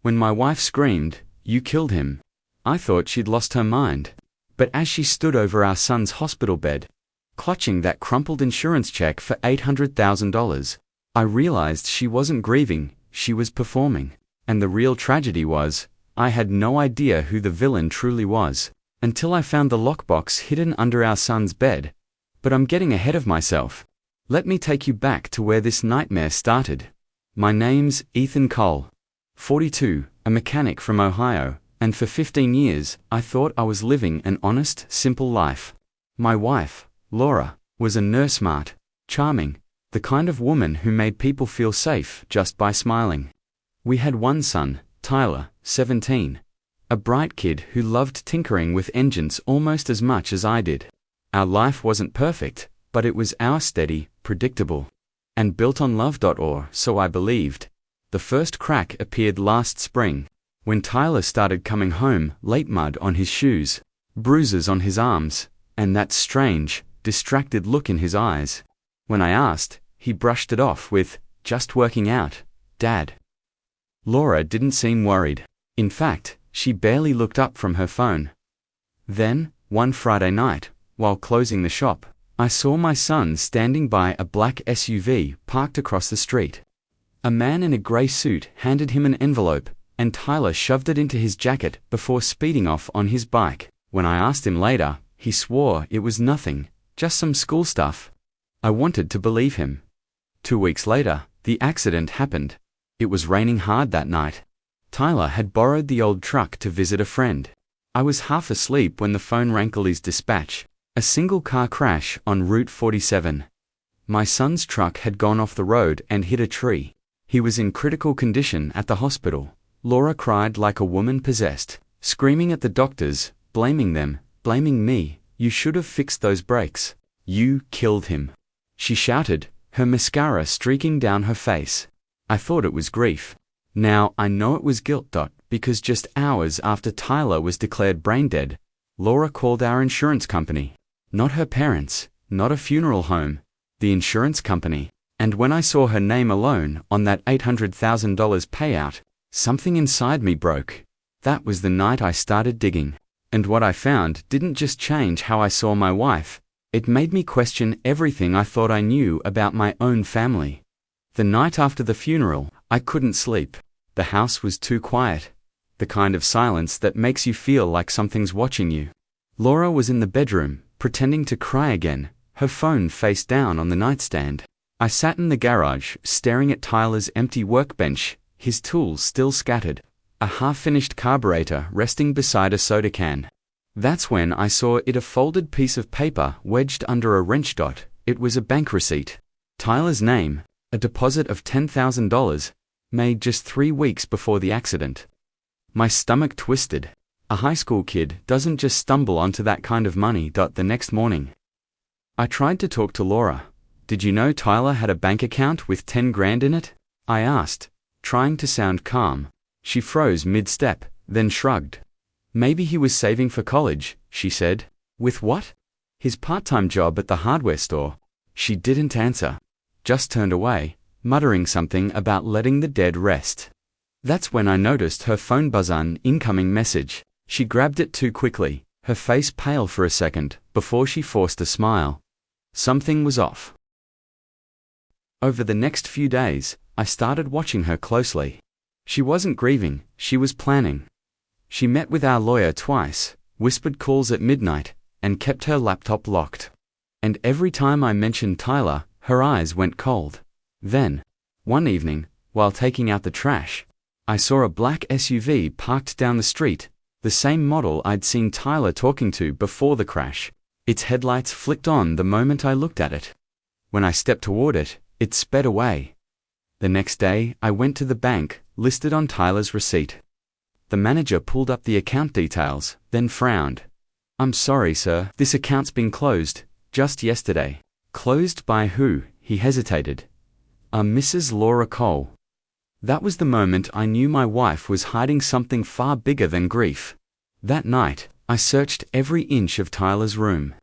When my wife screamed, "You killed him," I thought she'd lost her mind. But as she stood over our son's hospital bed, clutching that crumpled insurance check for $800,000, I realized she wasn't grieving, she was performing. And the real tragedy was, I had no idea who the villain truly was, until I found the lockbox hidden under our son's bed. But I'm getting ahead of myself. Let me take you back to where this nightmare started. My name's Ethan Cole, 42, a mechanic from Ohio, and for 15 years, I thought I was living an honest, simple life. My wife, Laura, was a nurse, smart, charming, the kind of woman who made people feel safe just by smiling. We had one son, Tyler, 17, a bright kid who loved tinkering with engines almost as much as I did. Our life wasn't perfect, but it was steady, predictable, and built on love. Or so I believed. The first crack appeared last spring, when Tyler started coming home late, mud on his shoes, bruises on his arms, and that strange, distracted look in his eyes. When I asked, he brushed it off with, "Just working out, Dad." Laura didn't seem worried. In fact, she barely looked up from her phone. Then, one Friday night, while closing the shop, I saw my son standing by a black SUV parked across the street. A man in a gray suit handed him an envelope, and Tyler shoved it into his jacket before speeding off on his bike. When I asked him later, he swore it was nothing, just some school stuff. I wanted to believe him. 2 weeks later, the accident happened. It was raining hard that night. Tyler had borrowed the old truck to visit a friend. I was half asleep when the phone rang. Police dispatch. A single car crash on Route 47. My son's truck had gone off the road and hit a tree. He was in critical condition at the hospital. Laura cried like a woman possessed, screaming at the doctors, blaming them, blaming me. "You should have fixed those brakes. You killed him," she shouted, her mascara streaking down her face. I thought it was grief. Now I know it was guilt. Because just hours after Tyler was declared brain dead, Laura called our insurance company. Not her parents, not a funeral home, the insurance company. And when I saw her name alone on that $800,000 payout, something inside me broke. That was the night I started digging. And what I found didn't just change how I saw my wife, it made me question everything I thought I knew about my own family. The night after the funeral, I couldn't sleep. The house was too quiet. The kind of silence that makes you feel like something's watching you. Laura was in the bedroom, pretending to cry again, her phone face down on the nightstand. I sat in the garage, staring at Tyler's empty workbench, his tools still scattered, a half-finished carburetor resting beside a soda can. That's when I saw a folded piece of paper wedged under a wrench. It was a bank receipt. Tyler's name, a deposit of $10,000, made just 3 weeks before the accident. My stomach twisted. A high school kid doesn't just stumble onto that kind of money. The next morning, I tried to talk to Laura. "Did you know Tyler had a bank account with 10 grand in it?" I asked, trying to sound calm. She froze mid-step, then shrugged. "Maybe he was saving for college," she said. "With what?" "His part-time job at the hardware store." She didn't answer, just turned away, muttering something about letting the dead rest. That's when I noticed her phone buzz, an incoming message. She grabbed it too quickly, her face pale for a second, before she forced a smile. Something was off. Over the next few days, I started watching her closely. She wasn't grieving, she was planning. She met with our lawyer twice, whispered calls at midnight, and kept her laptop locked. And every time I mentioned Tyler, her eyes went cold. Then, one evening, while taking out the trash, I saw a black SUV parked down the street, the same model I'd seen Tyler talking to before the crash. Its headlights flicked on the moment I looked at it. When I stepped toward it, it sped away. The next day, I went to the bank, listed on Tyler's receipt. The manager pulled up the account details, then frowned. "I'm sorry, sir, this account's been closed, just yesterday." "Closed by who?" He hesitated. Mrs. Laura Cole." That was the moment I knew my wife was hiding something far bigger than grief. That night, I searched every inch of Tyler's room.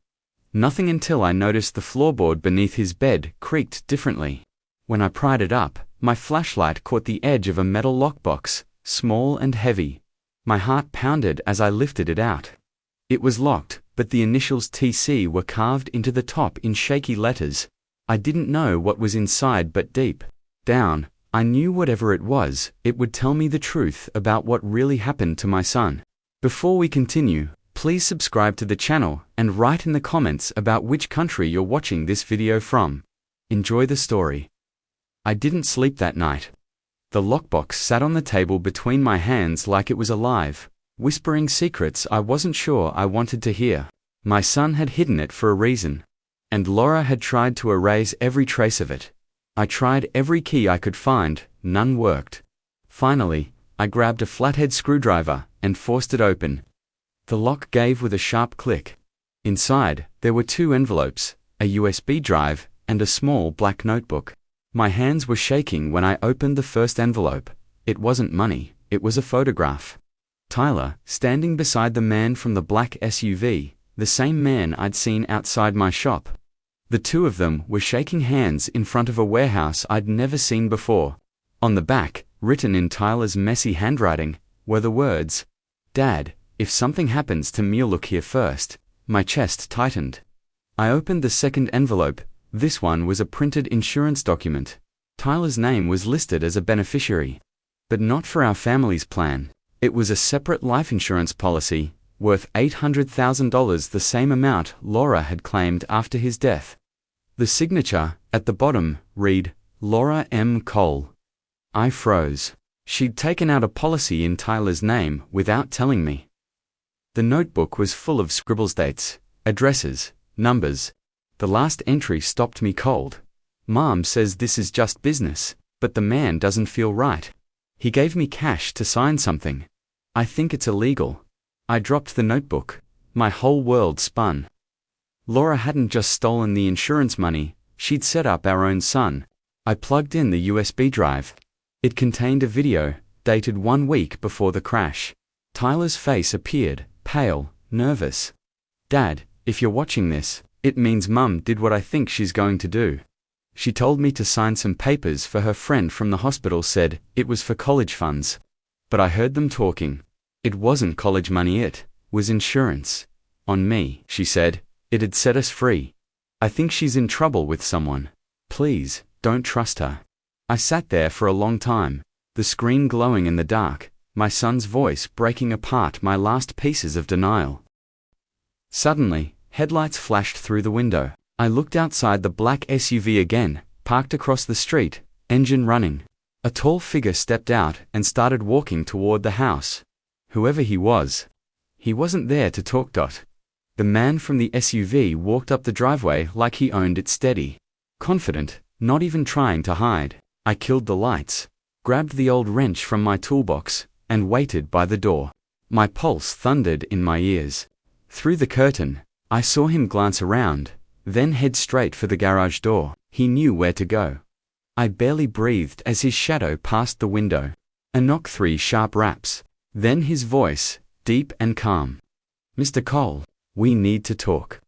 Nothing until I noticed the floorboard beneath his bed creaked differently. When I pried it up, my flashlight caught the edge of a metal lockbox, small and heavy. My heart pounded as I lifted it out. It was locked, but the initials TC were carved into the top in shaky letters. I didn't know what was inside, but deep down, I knew whatever it was, it would tell me the truth about what really happened to my son. Before we continue, please subscribe to the channel and write in the comments about which country you're watching this video from. Enjoy the story. I didn't sleep that night. The lockbox sat on the table between my hands like it was alive, whispering secrets I wasn't sure I wanted to hear. My son had hidden it for a reason, and Laura had tried to erase every trace of it. I tried every key I could find, none worked. Finally, I grabbed a flathead screwdriver and forced it open. The lock gave with a sharp click. Inside, there were 2 envelopes, a USB drive, and a small black notebook. My hands were shaking when I opened the first envelope. It wasn't money, it was a photograph. Tyler, standing beside the man from the black SUV, the same man I'd seen outside my shop. The 2 of them were shaking hands in front of a warehouse I'd never seen before. On the back, written in Tyler's messy handwriting, were the words, "Dad, if something happens to me, look here first." My chest tightened. I opened the second envelope. This one was a printed insurance document. Tyler's name was listed as a beneficiary, but not for our family's plan. It was a separate life insurance policy, worth $800,000, the same amount Laura had claimed after his death. The signature, at the bottom, read, Laura M. Cole. I froze. She'd taken out a policy in Tyler's name without telling me. The notebook was full of scribbles, dates, addresses, numbers. The last entry stopped me cold. Mom says this is just business, but the man doesn't feel right. He gave me cash to sign something. I think it's illegal. I dropped the notebook. My whole world spun. Laura hadn't just stolen the insurance money, she'd set up our own son. I plugged in the USB drive. It contained a video, dated 1 week before the crash. Tyler's face appeared, pale, nervous. Dad, if you're watching this, it means Mum did what I think she's going to do. She told me to sign some papers for her friend from the hospital, said it was for college funds. But I heard them talking. It wasn't college money, it was insurance. On me, she said. It had set us free. I think she's in trouble with someone. Please, don't trust her. I sat there for a long time, the screen glowing in the dark, my son's voice breaking apart my last pieces of denial. Suddenly, headlights flashed through the window. I looked outside the black SUV again, parked across the street, engine running. A tall figure stepped out and started walking toward the house. Whoever he was, he wasn't there to talk. The man from the SUV walked up the driveway like he owned it, steady, confident, not even trying to hide. I killed the lights, grabbed the old wrench from my toolbox, and waited by the door. My pulse thundered in my ears. Through the curtain, I saw him glance around, then head straight for the garage door. He knew where to go. I barely breathed as his shadow passed the window. A knock, 3 sharp raps. Then his voice, deep and calm. Mr. Cole, we need to talk.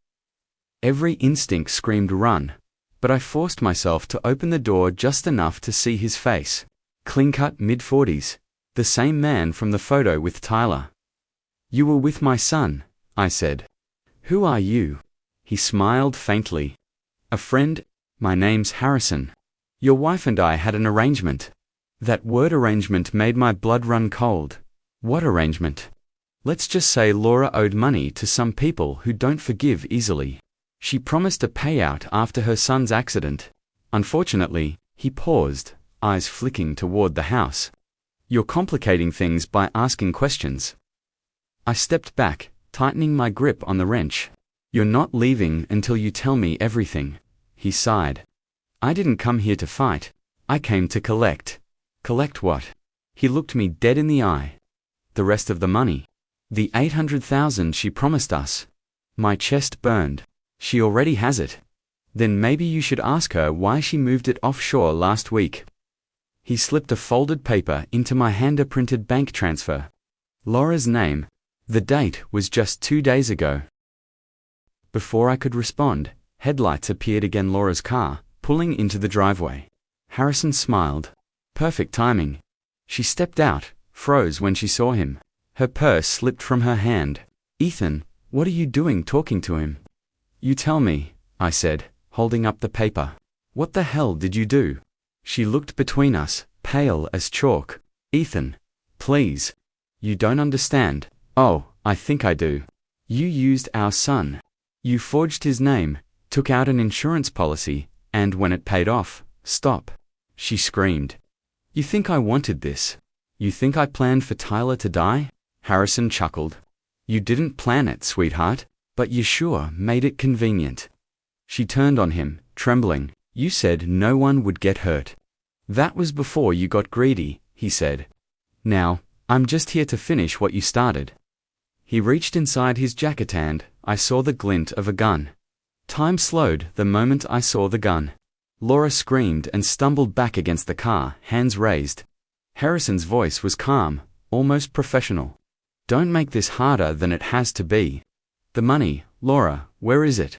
Every instinct screamed run, but I forced myself to open the door just enough to see his face. Clean-cut, mid-40s. The same man from the photo with Tyler. You were with my son, I said. Who are you? He smiled faintly. A friend. My name's Harrison. Your wife and I had an arrangement. That word arrangement made my blood run cold. What arrangement? Let's just say Laura owed money to some people who don't forgive easily. She promised a payout after her son's accident. Unfortunately, he paused, eyes flicking toward the house. You're complicating things by asking questions. I stepped back, tightening my grip on the wrench. You're not leaving until you tell me everything. He sighed. I didn't come here to fight. I came to collect. Collect what? He looked me dead in the eye. The rest of the money. The $800,000 she promised us. My chest burned. She already has it. Then maybe you should ask her why she moved it offshore last week. He slipped a folded paper into my hand-printed bank transfer. Laura's name. The date was just 2 days ago. Before I could respond, headlights appeared again. Laura's car, pulling into the driveway. Harrison smiled. Perfect timing. She stepped out, froze when she saw him. Her purse slipped from her hand. "Ethan, what are you doing talking to him?" "You tell me," I said, holding up the paper. "What the hell did you do?" She looked between us, pale as chalk. "Ethan, please. You don't understand." "Oh, I think I do. You used our son. You forged his name, took out an insurance policy, and when it paid off, stop." She screamed. "You think I wanted this? You think I planned for Tyler to die?" Harrison chuckled. "You didn't plan it, sweetheart, but you sure made it convenient." She turned on him, trembling. "You said no one would get hurt." "That was before you got greedy," he said. "Now, I'm just here to finish what you started." He reached inside his jacket and I saw the glint of a gun. Time slowed the moment I saw the gun. Laura screamed and stumbled back against the car, hands raised. Harrison's voice was calm, almost professional. "Don't make this harder than it has to be. The money, Laura, where is it?"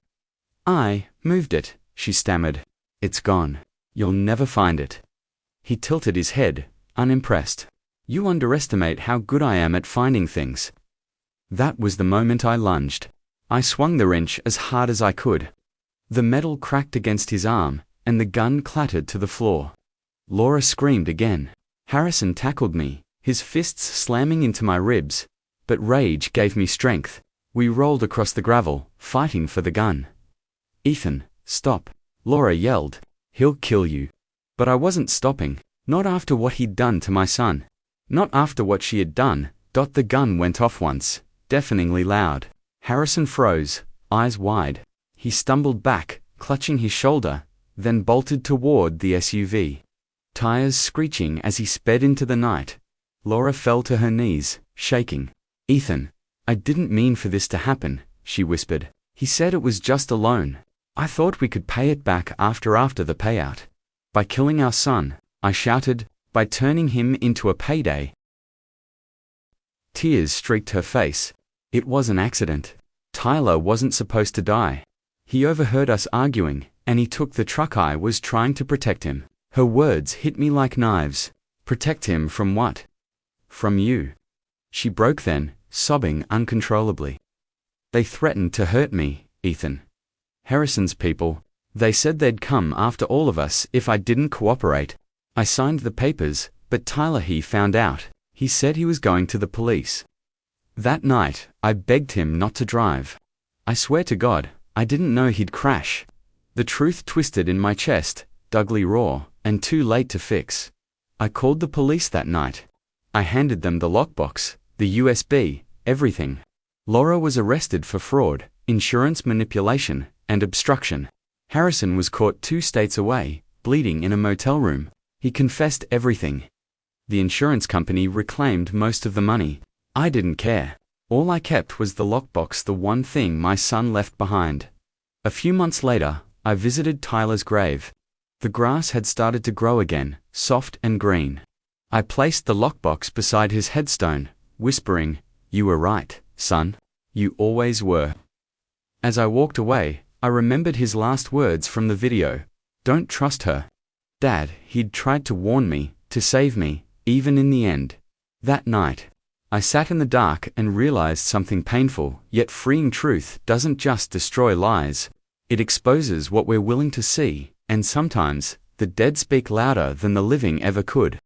"I moved it," she stammered. "It's gone. You'll never find it." He tilted his head, unimpressed. "You underestimate how good I am at finding things." That was the moment I lunged. I swung the wrench as hard as I could. The metal cracked against his arm, and the gun clattered to the floor. Laura screamed again. Harrison tackled me, his fists slamming into my ribs. But rage gave me strength. We rolled across the gravel, fighting for the gun. "Ethan, stop," Laura yelled. "He'll kill you." But I wasn't stopping. Not after what he'd done to my son. Not after what she had done. The gun went off once, deafeningly loud. Harrison froze, eyes wide. He stumbled back, clutching his shoulder, then bolted toward the SUV. Tires screeching as he sped into the night. Laura fell to her knees, shaking. "Ethan, I didn't mean for this to happen," she whispered. "He said it was just a loan. I thought we could pay it back after the payout. By killing our son," I shouted, "by turning him into a payday." Tears streaked her face. It was an accident. Tyler wasn't supposed to die. He overheard us arguing, and he took the truck. I was trying to protect him. Her words hit me like knives. "Protect him from what?" "From you." She broke then, sobbing uncontrollably. "They threatened to hurt me, Ethan. Harrison's people. They said they'd come after all of us if I didn't cooperate. I signed the papers, but Tyler, he found out. He said he was going to the police. That night, I begged him not to drive. I swear to God, I didn't know he'd crash." The truth twisted in my chest, dully raw, and too late to fix. I called the police that night. I handed them the lockbox, the USB, everything. Laura was arrested for fraud, insurance manipulation, and obstruction. Harrison was caught 2 states away, bleeding in a motel room. He confessed everything. The insurance company reclaimed most of the money. I didn't care. All I kept was the lockbox, the one thing my son left behind. A few months later, I visited Tyler's grave. The grass had started to grow again, soft and green. I placed the lockbox beside his headstone, whispering, "You were right, son. You always were." As I walked away, I remembered his last words from the video. "Don't trust her." Dad, he'd tried to warn me, to save me, even in the end. That night, I sat in the dark and realized something painful, yet freeing. Truth doesn't just destroy lies. It exposes what we're willing to see, and sometimes, the dead speak louder than the living ever could.